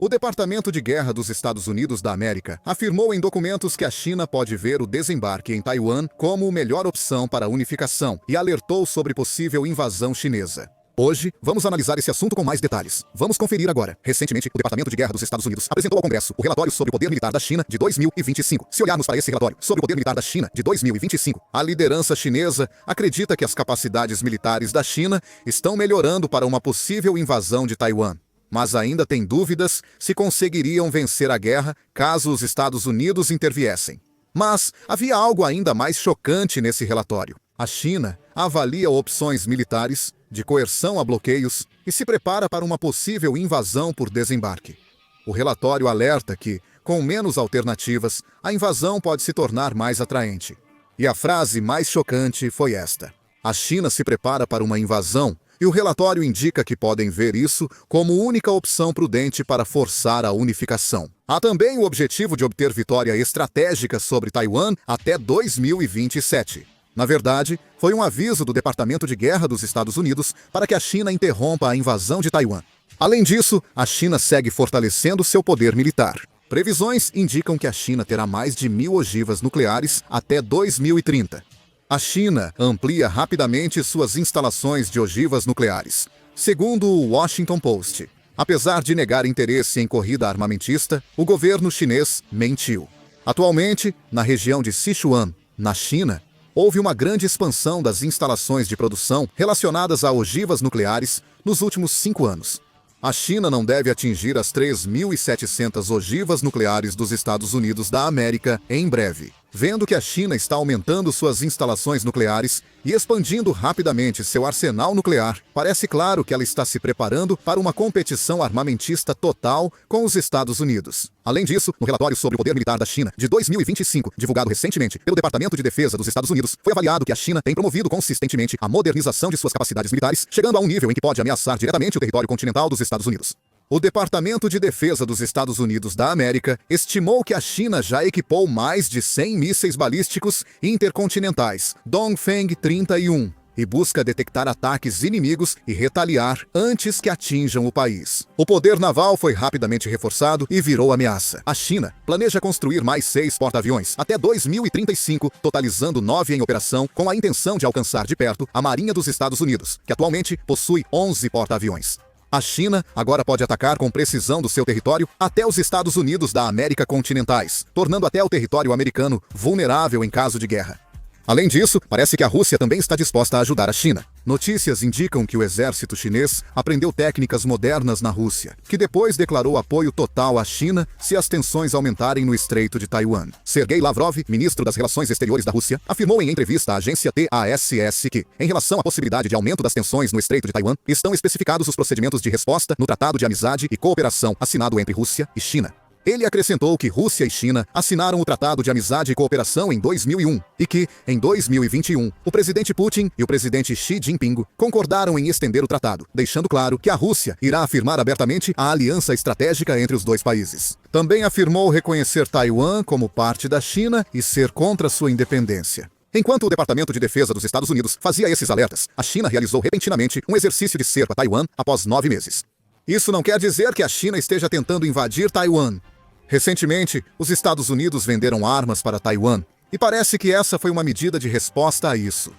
O Departamento de Guerra dos Estados Unidos da América afirmou em documentos que a China pode ver o desembarque em Taiwan como a melhor opção para a unificação e alertou sobre possível invasão chinesa. Hoje, vamos analisar esse assunto com mais detalhes. Vamos conferir agora. Recentemente, o Departamento de Guerra dos Estados Unidos apresentou ao Congresso o relatório sobre o poder militar da China de 2025. Se olharmos para esse relatório sobre o poder militar da China de 2025, a liderança chinesa acredita que as capacidades militares da China estão melhorando para uma possível invasão de Taiwan. Mas ainda tem dúvidas se conseguiriam vencer a guerra caso os Estados Unidos interviessem. Mas havia algo ainda mais chocante nesse relatório. A China avalia opções militares, de coerção a bloqueios, e se prepara para uma possível invasão por desembarque. O relatório alerta que, com menos alternativas, a invasão pode se tornar mais atraente. E a frase mais chocante foi esta: a China se prepara para uma invasão, e o relatório indica que podem ver isso como única opção prudente para forçar a unificação. Há também o objetivo de obter vitória estratégica sobre Taiwan até 2027. Na verdade, foi um aviso do Departamento de Guerra dos Estados Unidos para que a China interrompa a invasão de Taiwan. Além disso, a China segue fortalecendo seu poder militar. Previsões indicam que a China terá mais de 1.000 ogivas nucleares até 2030. A China amplia rapidamente suas instalações de ogivas nucleares. Segundo o Washington Post, apesar de negar interesse em corrida armamentista, o governo chinês mentiu. Atualmente, na região de Sichuan, na China, houve uma grande expansão das instalações de produção relacionadas a ogivas nucleares nos últimos 5 anos. A China não deve atingir as 3.700 ogivas nucleares dos Estados Unidos da América em breve. Vendo que a China está aumentando suas instalações nucleares e expandindo rapidamente seu arsenal nuclear, parece claro que ela está se preparando para uma competição armamentista total com os Estados Unidos. Além disso, no relatório sobre o poder militar da China de 2025, divulgado recentemente pelo Departamento de Defesa dos Estados Unidos, foi avaliado que a China tem promovido consistentemente a modernização de suas capacidades militares, chegando a um nível em que pode ameaçar diretamente o território continental dos Estados Unidos. O Departamento de Defesa dos Estados Unidos da América estimou que a China já equipou mais de 100 mísseis balísticos intercontinentais Dongfeng 31 e busca detectar ataques inimigos e retaliar antes que atinjam o país. O poder naval foi rapidamente reforçado e virou ameaça. A China planeja construir mais 6 porta-aviões até 2035, totalizando 9 em operação, com a intenção de alcançar de perto a Marinha dos Estados Unidos, que atualmente possui 11 porta-aviões. A China agora pode atacar com precisão do seu território até os Estados Unidos da América continentais, tornando até o território americano vulnerável em caso de guerra. Além disso, parece que a Rússia também está disposta a ajudar a China. Notícias indicam que o exército chinês aprendeu técnicas modernas na Rússia, que depois declarou apoio total à China se as tensões aumentarem no Estreito de Taiwan. Sergei Lavrov, ministro das Relações Exteriores da Rússia, afirmou em entrevista à agência TASS que, em relação à possibilidade de aumento das tensões no Estreito de Taiwan, estão especificados os procedimentos de resposta no Tratado de Amizade e Cooperação assinado entre Rússia e China. Ele acrescentou que Rússia e China assinaram o Tratado de Amizade e Cooperação em 2001 e que, em 2021, o presidente Putin e o presidente Xi Jinping concordaram em estender o tratado, deixando claro que a Rússia irá afirmar abertamente a aliança estratégica entre os dois países. Também afirmou reconhecer Taiwan como parte da China e ser contra sua independência. Enquanto o Departamento de Defesa dos Estados Unidos fazia esses alertas, a China realizou repentinamente um exercício de cerco a Taiwan após 9 meses. Isso não quer dizer que a China esteja tentando invadir Taiwan. Recentemente, os Estados Unidos venderam armas para Taiwan, e parece que essa foi uma medida de resposta a isso.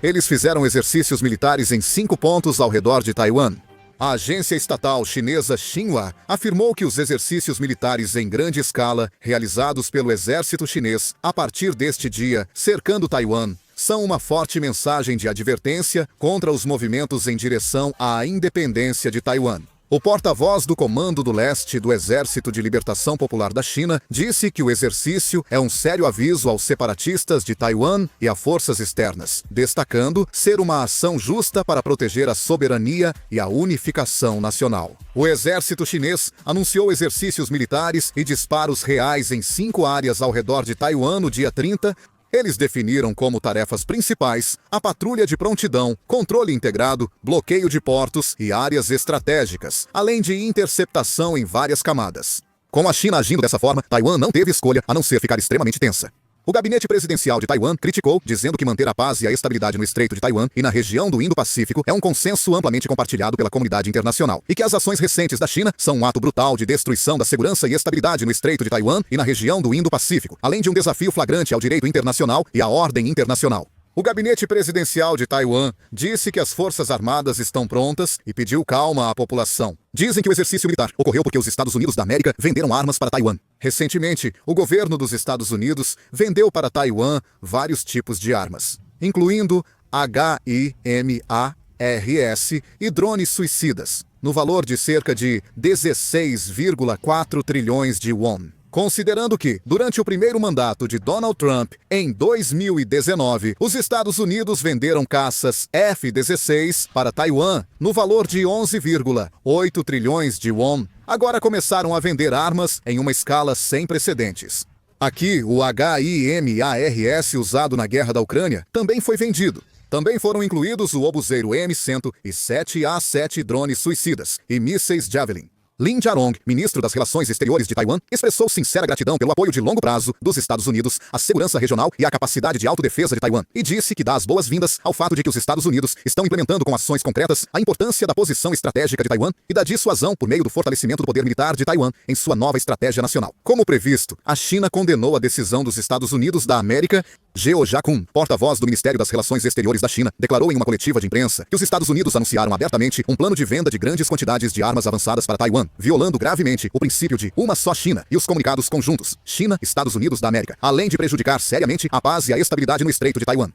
Eles fizeram exercícios militares em 5 pontos ao redor de Taiwan. A agência estatal chinesa Xinhua afirmou que os exercícios militares em grande escala, realizados pelo exército chinês a partir deste dia, cercando Taiwan, são uma forte mensagem de advertência contra os movimentos em direção à independência de Taiwan. O porta-voz do Comando do Leste do Exército de Libertação Popular da China disse que o exercício é um sério aviso aos separatistas de Taiwan e a forças externas, destacando ser uma ação justa para proteger a soberania e a unificação nacional. O exército chinês anunciou exercícios militares e disparos reais em 5 áreas ao redor de Taiwan no dia 30, Eles definiram como tarefas principais a patrulha de prontidão, controle integrado, bloqueio de portos e áreas estratégicas, além de interceptação em várias camadas. Com a China agindo dessa forma, Taiwan não teve escolha a não ser ficar extremamente tensa. O gabinete presidencial de Taiwan criticou, dizendo que manter a paz e a estabilidade no Estreito de Taiwan e na região do Indo-Pacífico é um consenso amplamente compartilhado pela comunidade internacional, e que as ações recentes da China são um ato brutal de destruição da segurança e estabilidade no Estreito de Taiwan e na região do Indo-Pacífico, além de um desafio flagrante ao direito internacional e à ordem internacional. O gabinete presidencial de Taiwan disse que as forças armadas estão prontas e pediu calma à população. Dizem que o exercício militar ocorreu porque os Estados Unidos da América venderam armas para Taiwan. Recentemente, o governo dos Estados Unidos vendeu para Taiwan vários tipos de armas, incluindo HIMARS e drones suicidas, no valor de cerca de 16,4 trilhões de won. Considerando que, durante o primeiro mandato de Donald Trump, em 2019, os Estados Unidos venderam caças F-16 para Taiwan no valor de 11,8 trilhões de won, agora começaram a vender armas em uma escala sem precedentes. Aqui, o HIMARS usado na guerra da Ucrânia também foi vendido. Também foram incluídos o obuseiro M107A7 drones suicidas e mísseis Javelin. Lin Jiarong, ministro das Relações Exteriores de Taiwan, expressou sincera gratidão pelo apoio de longo prazo dos Estados Unidos à segurança regional e à capacidade de autodefesa de Taiwan, e disse que dá as boas-vindas ao fato de que os Estados Unidos estão implementando com ações concretas a importância da posição estratégica de Taiwan e da dissuasão por meio do fortalecimento do poder militar de Taiwan em sua nova estratégia nacional. Como previsto, a China condenou a decisão dos Estados Unidos da América. Zhao Jiakun, porta-voz do Ministério das Relações Exteriores da China, declarou em uma coletiva de imprensa que os Estados Unidos anunciaram abertamente um plano de venda de grandes quantidades de armas avançadas para Taiwan, violando gravemente o princípio de uma só China e os comunicados conjuntos China-Estados Unidos da América, além de prejudicar seriamente a paz e a estabilidade no Estreito de Taiwan.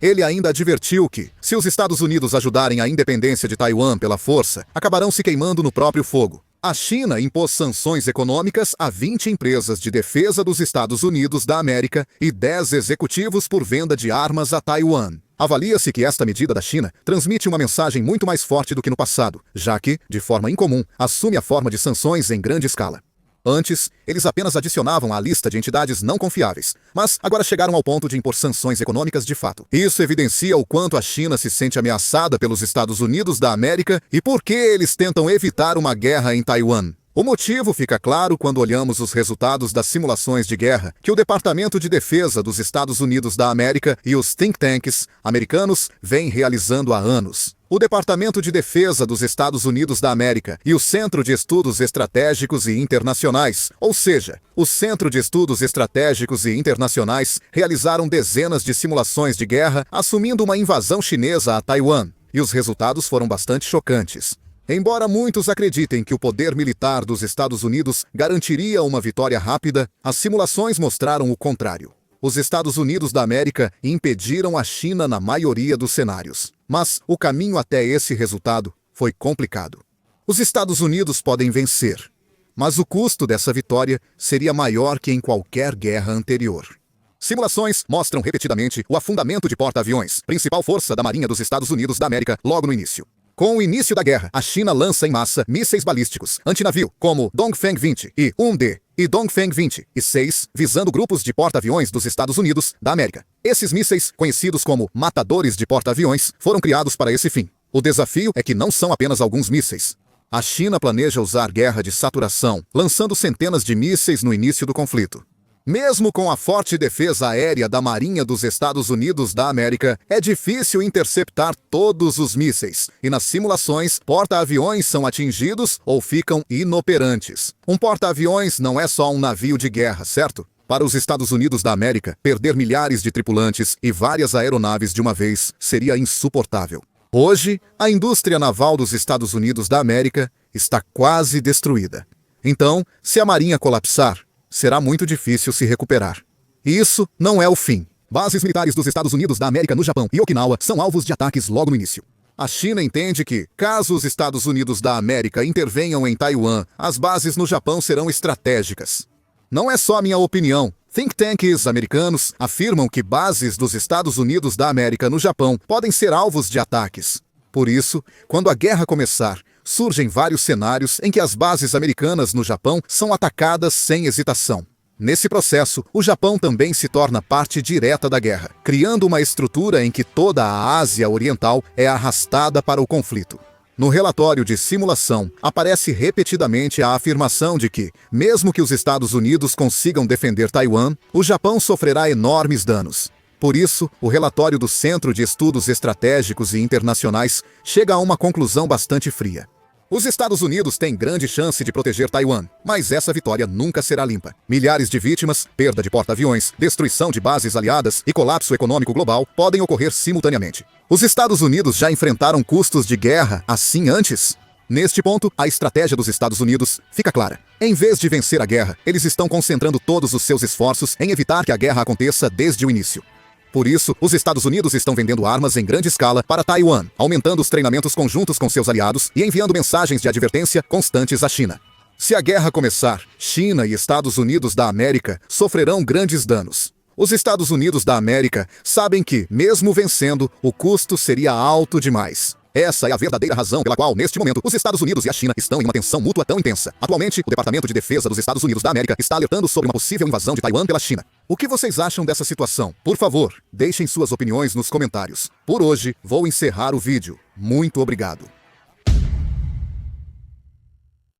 Ele ainda advertiu que, se os Estados Unidos ajudarem a independência de Taiwan pela força, acabarão se queimando no próprio fogo. A China impôs sanções econômicas a 20 empresas de defesa dos Estados Unidos da América e 10 executivos por venda de armas a Taiwan. Avalia-se que esta medida da China transmite uma mensagem muito mais forte do que no passado, já que, de forma incomum, assume a forma de sanções em grande escala. Antes, eles apenas adicionavam à lista de entidades não confiáveis, mas agora chegaram ao ponto de impor sanções econômicas de fato. Isso evidencia o quanto a China se sente ameaçada pelos Estados Unidos da América e por que eles tentam evitar uma guerra em Taiwan. O motivo fica claro quando olhamos os resultados das simulações de guerra que o Departamento de Defesa dos Estados Unidos da América e os think tanks americanos vêm realizando há anos. O Departamento de Defesa dos Estados Unidos da América e o Centro de Estudos Estratégicos e Internacionais, ou seja, o Centro de Estudos Estratégicos e Internacionais, realizaram dezenas de simulações de guerra assumindo uma invasão chinesa a Taiwan, e os resultados foram bastante chocantes. Embora muitos acreditem que o poder militar dos Estados Unidos garantiria uma vitória rápida, as simulações mostraram o contrário. Os Estados Unidos da América impediram a China na maioria dos cenários. Mas o caminho até esse resultado foi complicado. Os Estados Unidos podem vencer, mas o custo dessa vitória seria maior que em qualquer guerra anterior. Simulações mostram repetidamente o afundamento de porta-aviões, principal força da Marinha dos Estados Unidos da América, logo no início. Com o início da guerra, a China lança em massa mísseis balísticos antinavio, como Dongfeng 20 e 1D, e Dongfeng 20 e 6, visando grupos de porta-aviões dos Estados Unidos da América. Esses mísseis, conhecidos como matadores de porta-aviões, foram criados para esse fim. O desafio é que não são apenas alguns mísseis. A China planeja usar guerra de saturação, lançando centenas de mísseis no início do conflito. Mesmo com a forte defesa aérea da Marinha dos Estados Unidos da América, é difícil interceptar todos os mísseis, e nas simulações, porta-aviões são atingidos ou ficam inoperantes. Um porta-aviões não é só um navio de guerra, certo? Para os Estados Unidos da América, perder milhares de tripulantes e várias aeronaves de uma vez seria insuportável. Hoje, a indústria naval dos Estados Unidos da América está quase destruída. Então, se a Marinha colapsar, será muito difícil se recuperar. E isso não é o fim. Bases militares dos Estados Unidos da América no Japão e Okinawa são alvos de ataques logo no início. A China entende que, caso os Estados Unidos da América intervenham em Taiwan, as bases no Japão serão estratégicas. Não é só minha opinião. Think tanks americanos afirmam que bases dos Estados Unidos da América no Japão podem ser alvos de ataques. Por isso, quando a guerra começar, surgem vários cenários em que as bases americanas no Japão são atacadas sem hesitação. Nesse processo, o Japão também se torna parte direta da guerra, criando uma estrutura em que toda a Ásia Oriental é arrastada para o conflito. No relatório de simulação, aparece repetidamente a afirmação de que, mesmo que os Estados Unidos consigam defender Taiwan, o Japão sofrerá enormes danos. Por isso, o relatório do Centro de Estudos Estratégicos e Internacionais chega a uma conclusão bastante fria. Os Estados Unidos têm grande chance de proteger Taiwan, mas essa vitória nunca será limpa. Milhares de vítimas, perda de porta-aviões, destruição de bases aliadas e colapso econômico global podem ocorrer simultaneamente. Os Estados Unidos já enfrentaram custos de guerra assim antes? Neste ponto, a estratégia dos Estados Unidos fica clara. Em vez de vencer a guerra, eles estão concentrando todos os seus esforços em evitar que a guerra aconteça desde o início. Por isso, os Estados Unidos estão vendendo armas em grande escala para Taiwan, aumentando os treinamentos conjuntos com seus aliados e enviando mensagens de advertência constantes à China. Se a guerra começar, China e Estados Unidos da América sofrerão grandes danos. Os Estados Unidos da América sabem que, mesmo vencendo, o custo seria alto demais. Essa é a verdadeira razão pela qual, neste momento, os Estados Unidos e a China estão em uma tensão mútua tão intensa. Atualmente, o Departamento de Defesa dos Estados Unidos da América está alertando sobre uma possível invasão de Taiwan pela China. O que vocês acham dessa situação? Por favor, deixem suas opiniões nos comentários. Por hoje, vou encerrar o vídeo. Muito obrigado.